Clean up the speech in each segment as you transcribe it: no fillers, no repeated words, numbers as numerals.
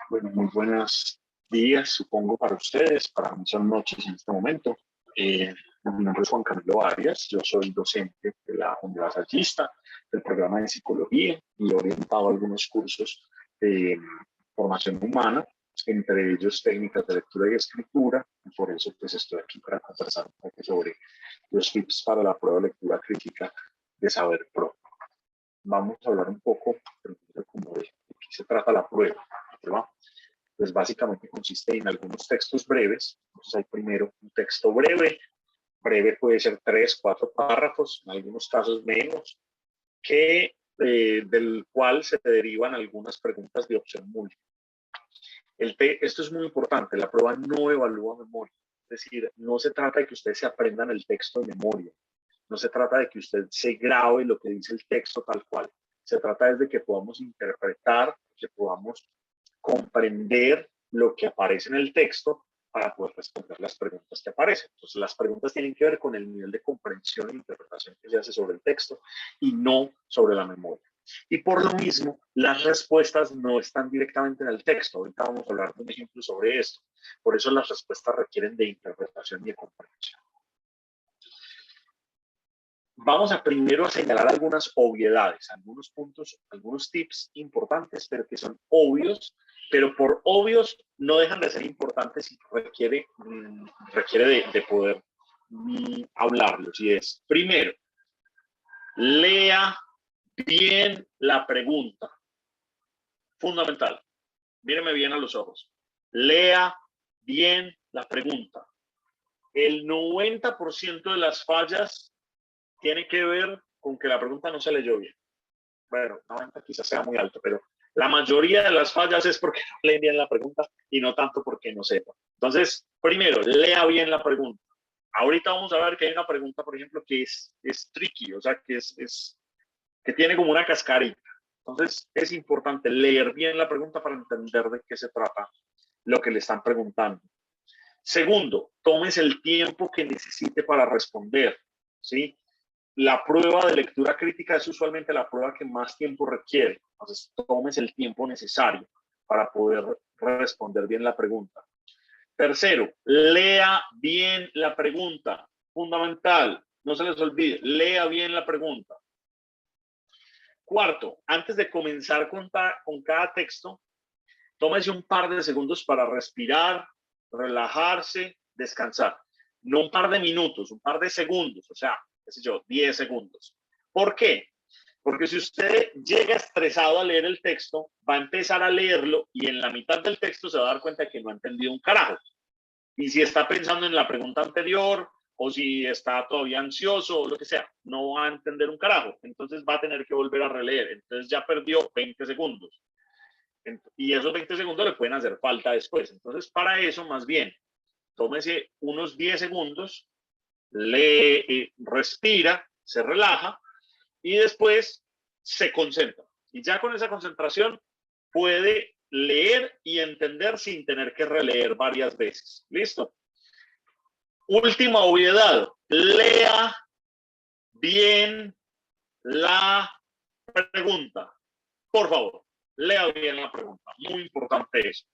Bueno, muy buenos días, supongo, para ustedes. Para mí son noches en este momento. Mi nombre es Juan Camilo Arias. Yo soy docente de la Universidad Salchista, del programa de psicología, y he orientado algunos cursos de formación humana, entre ellos técnicas de lectura y escritura. Y por eso pues estoy aquí para conversar un poco sobre los tips para la prueba de lectura crítica de Saber Pro. Vamos a hablar un poco como de qué se trata la prueba, ¿verdad? Pues básicamente consiste en algunos textos breves. Entonces hay primero un texto breve. Breve puede ser 3, 4 párrafos, en algunos casos menos, del cual se derivan algunas preguntas de opción múltiple. Esto es muy importante, la prueba no evalúa memoria. Es decir, no se trata de que ustedes se aprendan el texto de memoria. No se trata de que usted se grabe lo que dice el texto tal cual. Se trata de que podamos interpretar, que podamos comprender lo que aparece en el texto para poder responder las preguntas que aparecen. Entonces, las preguntas tienen que ver con el nivel de comprensión e interpretación que se hace sobre el texto y no sobre la memoria. Y por lo mismo, las respuestas no están directamente en el texto. Ahorita vamos a hablar de un ejemplo sobre esto. Por eso las respuestas requieren de interpretación y de comprensión. Vamos a primero señalar algunas obviedades, algunos puntos, algunos tips importantes, pero que son obvios, pero por obvios no dejan de ser importantes y requiere de poder hablarlos. Y es, primero, lea bien la pregunta. Fundamental. Míreme bien a los ojos. Lea bien la pregunta. El 90% de las fallas tiene que ver con que la pregunta no se leyó bien. Bueno, 90 quizás sea muy alto, pero la mayoría de las fallas es porque no leen bien la pregunta y no tanto porque no sepa. Entonces, primero, lea bien la pregunta. Ahorita vamos a ver que hay una pregunta, por ejemplo, que es tricky, o sea, que tiene como una cascarita. Entonces, es importante leer bien la pregunta para entender de qué se trata lo que le están preguntando. Segundo, tómese el tiempo que necesite para responder, ¿sí? La prueba de lectura crítica es usualmente la prueba que más tiempo requiere. Entonces, tómese el tiempo necesario para poder responder bien la pregunta. Tercero, lea bien la pregunta. Fundamental, no se les olvide, lea bien la pregunta. Cuarto, antes de comenzar con cada texto, tómese un par de segundos para respirar, relajarse, descansar. No un par de minutos, un par de segundos, o sea, qué sé yo, 10 segundos. ¿Por qué? Porque si usted llega estresado a leer el texto, va a empezar a leerlo y en la mitad del texto se va a dar cuenta de que no ha entendido un carajo. Y si está pensando en la pregunta anterior o si está todavía ansioso o lo que sea, no va a entender un carajo. Entonces va a tener que volver a releer. Entonces ya perdió 20 segundos. Y esos 20 segundos le pueden hacer falta después. Entonces, para eso, más bien, tómese unos 10 segundos, lee, respira, se relaja y después se concentra. Y ya con esa concentración puede leer y entender sin tener que releer varias veces. ¿Listo? Última obviedad, lea bien la pregunta. Por favor, lea bien la pregunta. Muy importante eso.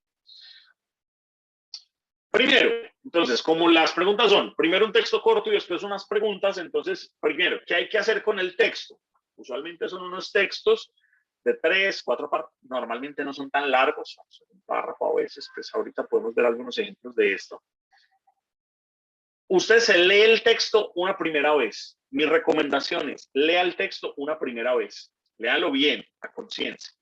Primero, entonces, como las preguntas son, primero un texto corto y después unas preguntas, entonces, primero, ¿qué hay que hacer con el texto? Usualmente son unos textos de 3, 4 párrafos, normalmente no son tan largos, son un párrafo a veces, pues ahorita podemos ver algunos ejemplos de esto. Usted se lee el texto una primera vez. Mi recomendación es, lea el texto una primera vez, léalo bien, a conciencia.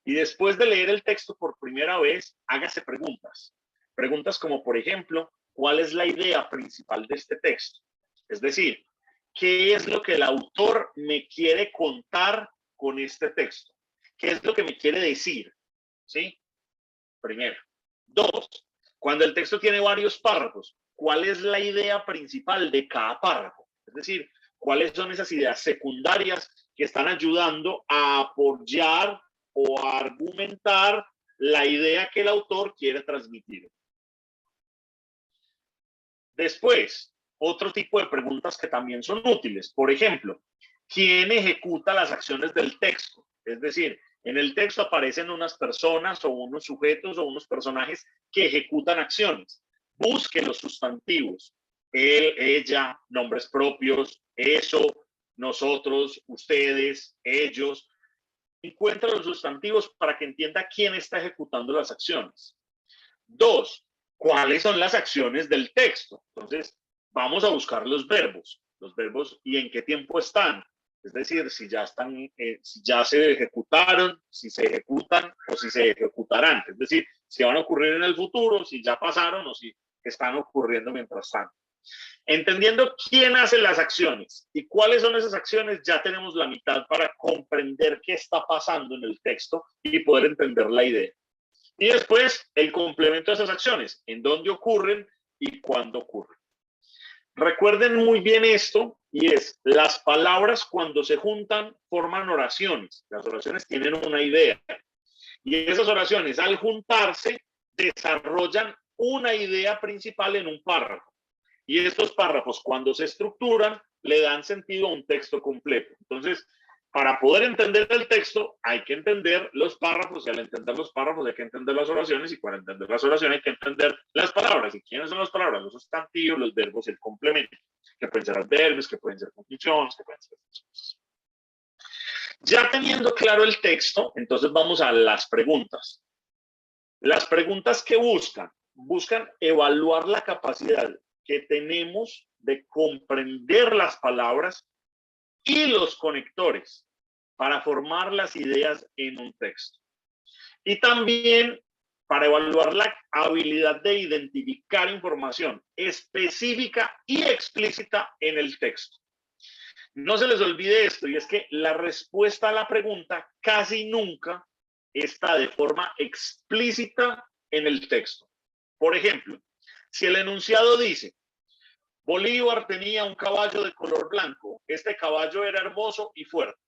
Y después de leer el texto por primera vez, hágase preguntas. Preguntas como, por ejemplo, ¿cuál es la idea principal de este texto? Es decir, ¿qué es lo que el autor me quiere contar con este texto? ¿Qué es lo que me quiere decir? ¿Sí? Primero. Dos, cuando el texto tiene varios párrafos, ¿cuál es la idea principal de cada párrafo? Es decir, ¿cuáles son esas ideas secundarias que están ayudando a apoyar o a argumentar la idea que el autor quiere transmitir? Después, otro tipo de preguntas que también son útiles. Por ejemplo, ¿quién ejecuta las acciones del texto? Es decir, en el texto aparecen unas personas o unos sujetos o unos personajes que ejecutan acciones. Busque los sustantivos. Él, ella, nombres propios, eso, nosotros, ustedes, ellos. Encuentra los sustantivos para que entienda quién está ejecutando las acciones. Dos, ¿cuáles son las acciones del texto? Entonces, vamos a buscar los verbos y en qué tiempo están. Es decir, si ya están, si ya se ejecutaron, si se ejecutan o si se ejecutarán. Es decir, si van a ocurrir en el futuro, si ya pasaron o si están ocurriendo mientras tanto. Entendiendo quién hace las acciones y cuáles son esas acciones, ya tenemos la mitad para comprender qué está pasando en el texto y poder entender la idea. Y después, el complemento de esas acciones, en dónde ocurren y cuándo ocurren. Recuerden muy bien esto, y es, las palabras cuando se juntan forman oraciones. Las oraciones tienen una idea. Y esas oraciones, al juntarse, desarrollan una idea principal en un párrafo. Y estos párrafos, cuando se estructuran, le dan sentido a un texto completo. Entonces, para poder entender el texto, hay que entender los párrafos, y al entender los párrafos hay que entender las oraciones, y para entender las oraciones hay que entender las palabras. ¿Y quiénes son las palabras? Los sustantivos, los verbos y el complemento, que pueden ser adverbios, que pueden ser conjunciones, que pueden ser cosas. Ya teniendo claro el texto, entonces vamos a las preguntas. Las preguntas que buscan evaluar la capacidad que tenemos de comprender las palabras y los conectores para formar las ideas en un texto. Y también para evaluar la habilidad de identificar información específica y explícita en el texto. No se les olvide esto, y es que la respuesta a la pregunta casi nunca está de forma explícita en el texto. Por ejemplo, si el enunciado dice, Bolívar tenía un caballo de color blanco, este caballo era hermoso y fuerte.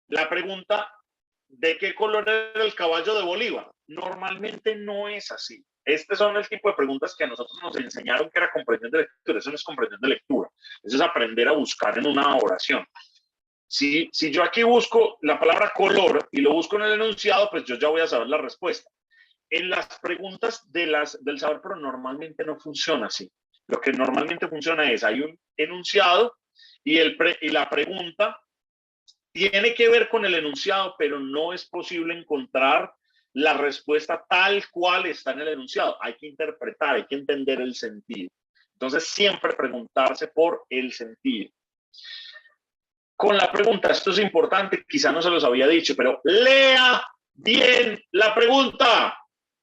La pregunta, ¿de qué color era el caballo de Bolívar? Normalmente no es así. Estos son el tipo de preguntas que a nosotros nos enseñaron que era comprensión de lectura. Eso no es comprensión de lectura. Eso es aprender a buscar en una oración. Si yo aquí busco la palabra color y lo busco en el enunciado, pues yo ya voy a saber la respuesta. En las preguntas del saber, pero normalmente no funciona así. Lo que normalmente funciona es, hay un enunciado y la pregunta tiene que ver con el enunciado, pero no es posible encontrar la respuesta tal cual está en el enunciado. Hay que interpretar, hay que entender el sentido. Entonces, siempre preguntarse por el sentido. Con la pregunta, esto es importante, quizá no se los había dicho, pero lea bien la pregunta.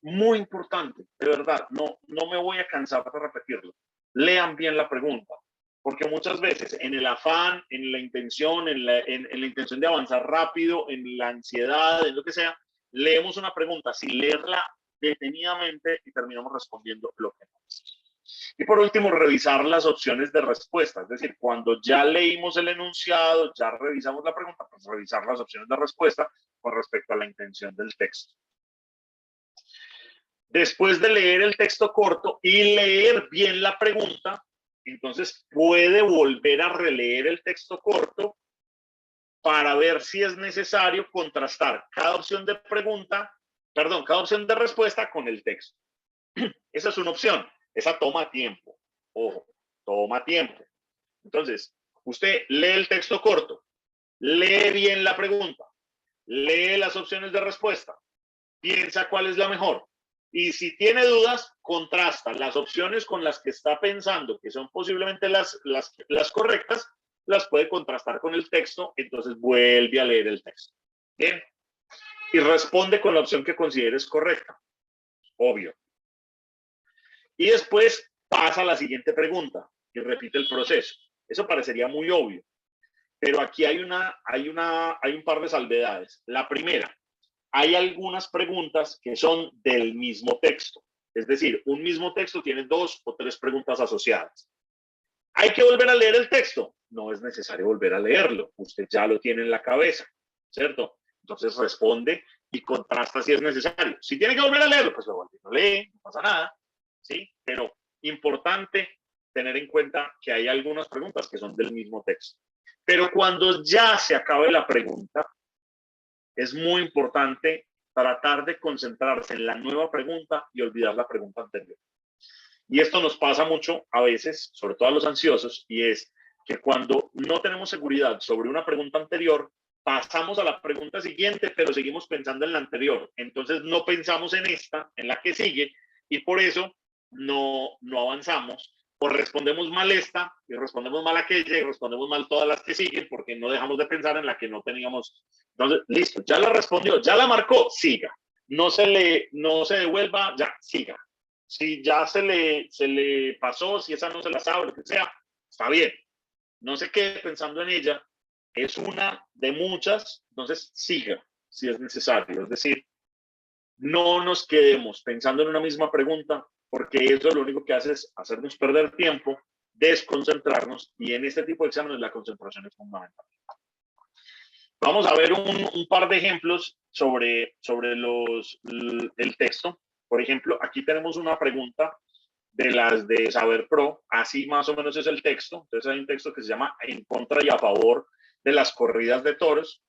Muy importante, de verdad, no me voy a cansar de repetirlo. Lean bien la pregunta, porque muchas veces en el afán, en la intención, en la intención de avanzar rápido, en la ansiedad, en lo que sea, leemos una pregunta sin leerla detenidamente y terminamos respondiendo lo que no es. Y por último, revisar las opciones de respuesta. Es decir, cuando ya leímos el enunciado, ya revisamos la pregunta, pues revisar las opciones de respuesta con respecto a la intención del texto. Después de leer el texto corto y leer bien la pregunta, entonces puede volver a releer el texto corto para ver si es necesario contrastar cada opción de cada opción de respuesta con el texto. Esa es una opción. Esa toma tiempo. Ojo, toma tiempo. Entonces, usted lee el texto corto, lee bien la pregunta, lee las opciones de respuesta, piensa cuál es la mejor. Y si tiene dudas, contrasta las opciones con las que está pensando que son posiblemente las correctas, las puede contrastar con el texto, entonces vuelve a leer el texto. Bien. Y responde con la opción que consideres correcta. Obvio. Y después pasa a la siguiente pregunta y repite el proceso. Eso parecería muy obvio, pero aquí hay un par de salvedades. La primera, hay algunas preguntas que son del mismo texto. Es decir, un mismo texto tiene 2 o 3 preguntas asociadas. ¿Hay que volver a leer el texto? No es necesario volver a leerlo. Usted ya lo tiene en la cabeza, ¿cierto? Entonces responde y contrasta si es necesario. Si tiene que volver a leerlo, pues lo lee, no pasa nada, ¿sí? Pero importante tener en cuenta que hay algunas preguntas que son del mismo texto. Pero cuando ya se acabe la pregunta, es muy importante tratar de concentrarse en la nueva pregunta y olvidar la pregunta anterior. Y esto nos pasa mucho a veces, sobre todo a los ansiosos, y es que cuando no tenemos seguridad sobre una pregunta anterior, pasamos a la pregunta siguiente, pero seguimos pensando en la anterior. Entonces no pensamos en esta, en la que sigue, y por eso no avanzamos. O respondemos mal esta, y respondemos mal aquella, y respondemos mal todas las que siguen, porque no dejamos de pensar en la que no teníamos. Entonces, listo, ya la respondió, ya la marcó, siga. No se devuelva, ya, siga. Si ya se le pasó, si esa no se la sabe, lo que sea, está bien. No se quede pensando en ella, es una de muchas, entonces siga si es necesario. Es decir, no nos quedemos pensando en una misma pregunta, porque eso lo único que hace es hacernos perder tiempo, desconcentrarnos, y en este tipo de exámenes la concentración es fundamental. Vamos a ver un par de ejemplos sobre el texto. Por ejemplo, aquí tenemos una pregunta de las de Saber Pro, así más o menos es el texto. Entonces hay un texto que se llama En contra y a favor de las corridas de toros.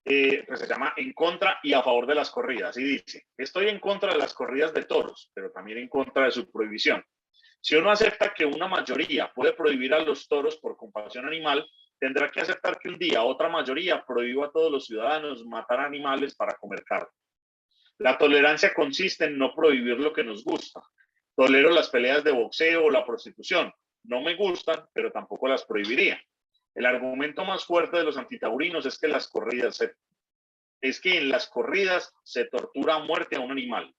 Pues se llama En contra y a favor de las corridas. Y dice, estoy en contra de las corridas de toros, pero también en contra de su prohibición. Si uno acepta que una mayoría puede prohibir a los toros por compasión animal, tendrá que aceptar que un día otra mayoría prohíba a todos los ciudadanos matar animales para comer carne. La tolerancia consiste en no prohibir lo que nos gusta. Tolero las peleas de boxeo o la prostitución. No me gustan, pero tampoco las prohibiría. El argumento más fuerte de los antitaurinos es que en las corridas se tortura a muerte a un animal.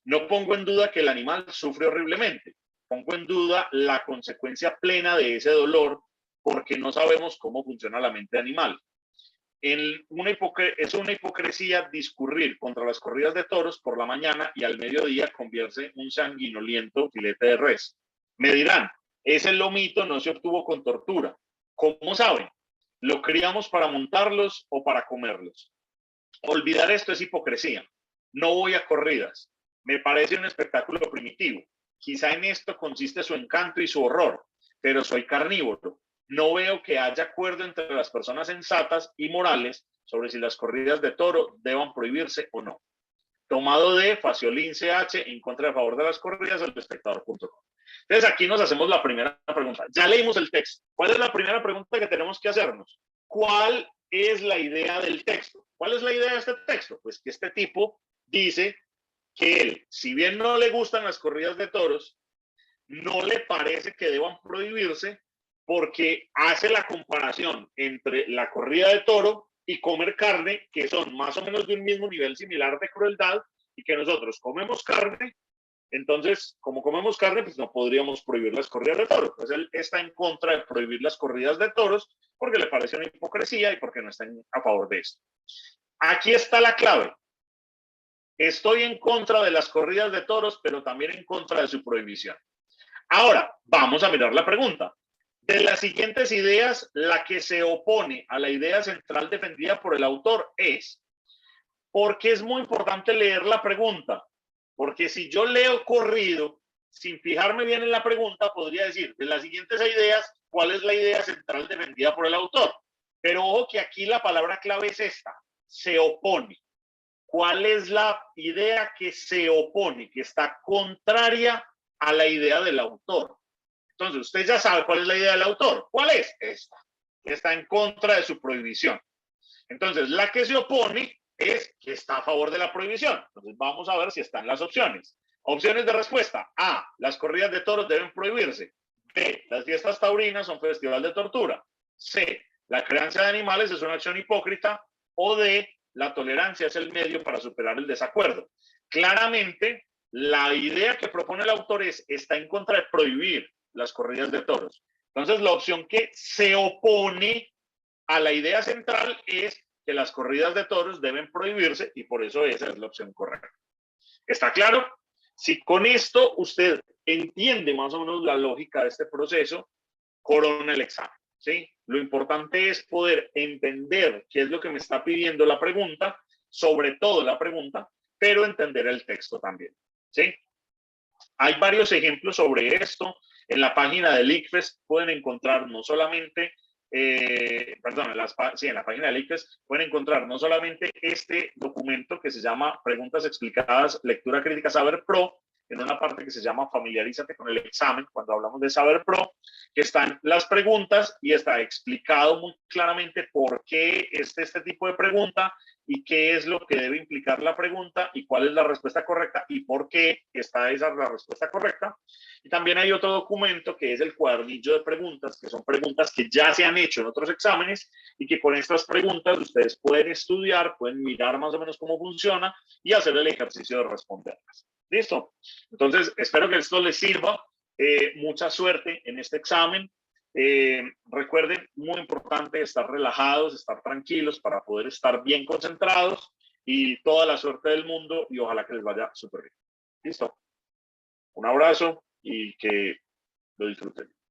No pongo en duda que el animal sufre horriblemente. Pongo en duda la consecuencia plena de ese dolor porque no sabemos cómo funciona la mente animal. Es una hipocresía discurrir contra las corridas de toros por la mañana y al mediodía comerse un sanguinoliento filete de res. Me dirán, ese lomito no se obtuvo con tortura. ¿Cómo saben? ¿Lo criamos para montarlos o para comerlos? Olvidar esto es hipocresía. No voy a corridas. Me parece un espectáculo primitivo. Quizá en esto consiste su encanto y su horror, pero soy carnívoro. No veo que haya acuerdo entre las personas sensatas y morales sobre si las corridas de toro deban prohibirse o no. Tomado de Faciolín CH en contra a favor de las corridas, el espectador.com. Entonces aquí nos hacemos la primera pregunta. Ya leímos el texto. ¿Cuál es la primera pregunta que tenemos que hacernos? ¿Cuál es la idea del texto? ¿Cuál es la idea de este texto? Pues que este tipo dice que él, si bien no le gustan las corridas de toros, no le parece que deban prohibirse porque hace la comparación entre la corrida de toro y comer carne, que son más o menos de un mismo nivel similar de crueldad, y que nosotros comemos carne. Entonces, como comemos carne, pues no podríamos prohibir las corridas de toros. Pues él está en contra de prohibir las corridas de toros porque le parece una hipocresía y porque no está a favor de esto. Aquí está la clave. Estoy en contra de las corridas de toros, pero también en contra de su prohibición. Ahora, vamos a mirar la pregunta. De las siguientes ideas, la que se opone a la idea central defendida por el autor es, porque es muy importante leer la pregunta, porque si yo leo corrido, sin fijarme bien en la pregunta, podría decir, de las siguientes ideas, ¿cuál es la idea central defendida por el autor? Pero ojo que aquí la palabra clave es esta, se opone. ¿Cuál es la idea que se opone, que está contraria a la idea del autor? Entonces, usted ya sabe cuál es la idea del autor. ¿Cuál es? Esta, que está en contra de su prohibición. Entonces, la que se opone es que está a favor de la prohibición. Entonces, vamos a ver si están las opciones. Opciones de respuesta. A, las corridas de toros deben prohibirse. B, las fiestas taurinas son festival de tortura. C, la crianza de animales es una acción hipócrita. O D, la tolerancia es el medio para superar el desacuerdo. Claramente, la idea que propone el autor está en contra de prohibir las corridas de toros. Entonces, la opción que se opone a la idea central es que las corridas de toros deben prohibirse y por eso esa es la opción correcta. ¿Está claro? Si con esto usted entiende más o menos la lógica de este proceso, corona el examen. ¿Sí? Lo importante es poder entender qué es lo que me está pidiendo la pregunta, sobre todo la pregunta, pero entender el texto también. ¿Sí? Hay varios ejemplos sobre esto. En la página del ICFES pueden encontrar no solamente perdón, sí, en la página del ICFES pueden encontrar no solamente este documento que se llama Preguntas Explicadas, Lectura Crítica Saber Pro, en una parte que se llama Familiarízate con el examen, cuando hablamos de Saber Pro, que están las preguntas y está explicado muy claramente por qué este tipo de pregunta y qué es lo que debe implicar la pregunta y cuál es la respuesta correcta y por qué esa es la respuesta correcta. Y también hay otro documento que es el cuadernillo de preguntas, que son preguntas que ya se han hecho en otros exámenes y que con estas preguntas ustedes pueden estudiar, pueden mirar más o menos cómo funciona y hacer el ejercicio de responderlas. ¿Listo? Entonces, espero que esto les sirva. Mucha suerte en este examen. Recuerden, muy importante estar relajados, estar tranquilos para poder estar bien concentrados y toda la suerte del mundo y ojalá que les vaya súper bien. ¿Listo? Un abrazo y que lo disfruten.